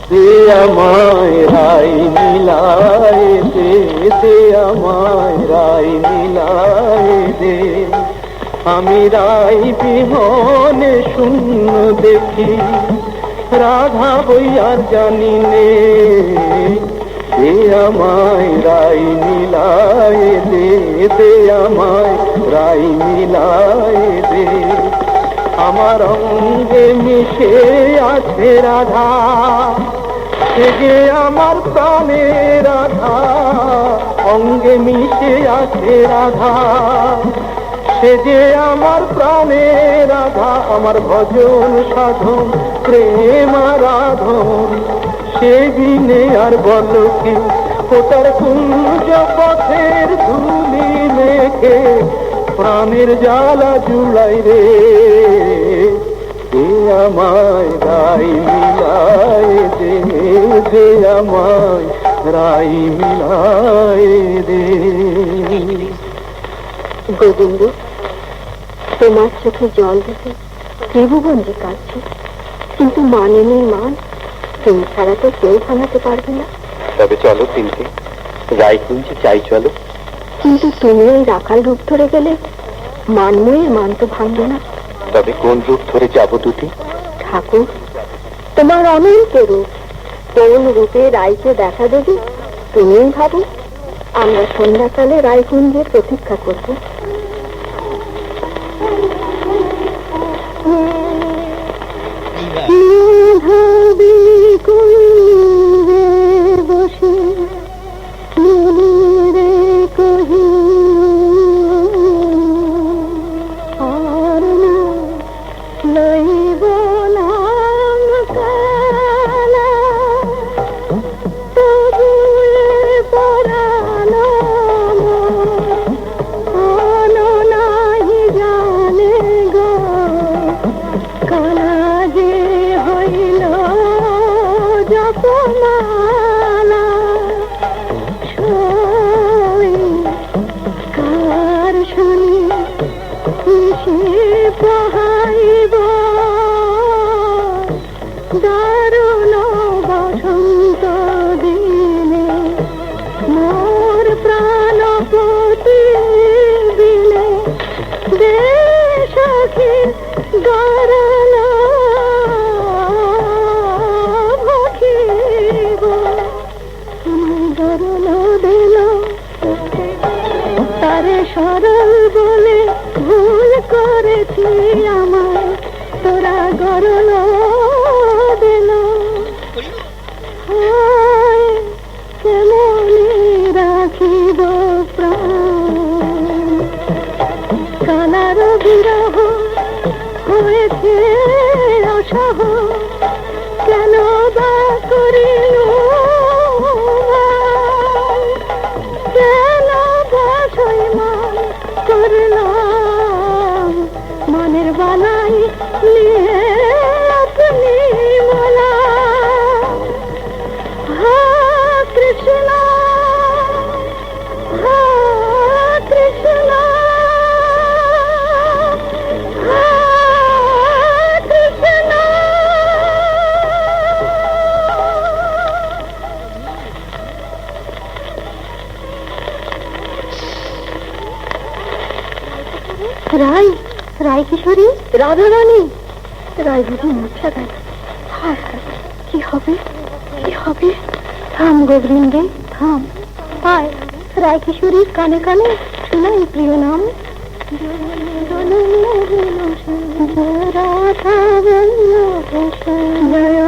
দে আমায় রাই মিলায় দে, দে আমায় রাই মিলায় দে। আমি রাই বিহনে শূন্য দেখি, রাধা বই আর জানি নে। দে আমায় রাই মিলায় দে, দে আমায় রাই মিলায় দে। আমার অঙ্গে মিশে আছে রাধা, সে যে আমার প্রাণের রাধা। অঙ্গে মিশে আছে রাধা, সে যে আমার প্রাণের রাধা। আমার ভজন সাধন প্রেম আরাধন, সে বিনে আর বল কি। কোটার কুঞ্জ পথের ধুলি মেখে প্রাণের জ্বালা জুড়াই রে। দে আমায় রাই মিলায় দে, দে আমায় রাই মিলায় দে। গোবিন্দ, তোমার চোখে জল দেখে ত্রিভুবন যে কাঁদছে, কিন্তু মানে নেই মান। তুমি ছাড়া তো কেউ ভাঙাতে পারবে না। তবে চলো তিনটে রায়কুঞ্জে চাই চলো। কিন্তু তুমি ওই রাখাল রূপ ধরে গেলে মানময়ের মান তো ভাঙবে না। তবে কোন রূপ ধরে যাব দুটি? ঠাকুর, তোমার অনন্ত রূপ, কোন রূপে রায়কে দেখা দেবে তুমিই ভাবো। আমরা সন্ধ্যাকালে রায়কুঞ্জের প্রতীক্ষা করবো। বসে কহি আর লইব নাম কালা, তবুয়ে পরানো নাহি জানে গো। কালা যে হইল জপমালা, সই কার শুনি কিসে পোহাইব। দারুণ বসন্ত দিনে মোর প্রাণপতি দিনে, দেশকে গরল ভখিব। গরল দিল তারে সরল বলে ভুল করেছি আমায়, তোরা গরল দিল। হায় কেমনে রাখিব প্রাণ, কালার বিরহ হয়েছে অসহ। কেন বা করিল, কেন বাছই মান করলাম। মনের বালাই নিয়ে আপনি মালা। হা কৃষ্ণ, হা কৃষ্ণ, হা কৃষ্ণ। রাই, রায় কিশোরী, রাধা রানী। রায় বুঝি মূর্ছা গেল। হায় হায়, কি হবে, কি হবে? থাম গোবিন্দে থাম। হায়, রায় কিশোরীর কানে কানে শোনাই প্রিয় নাম। জয়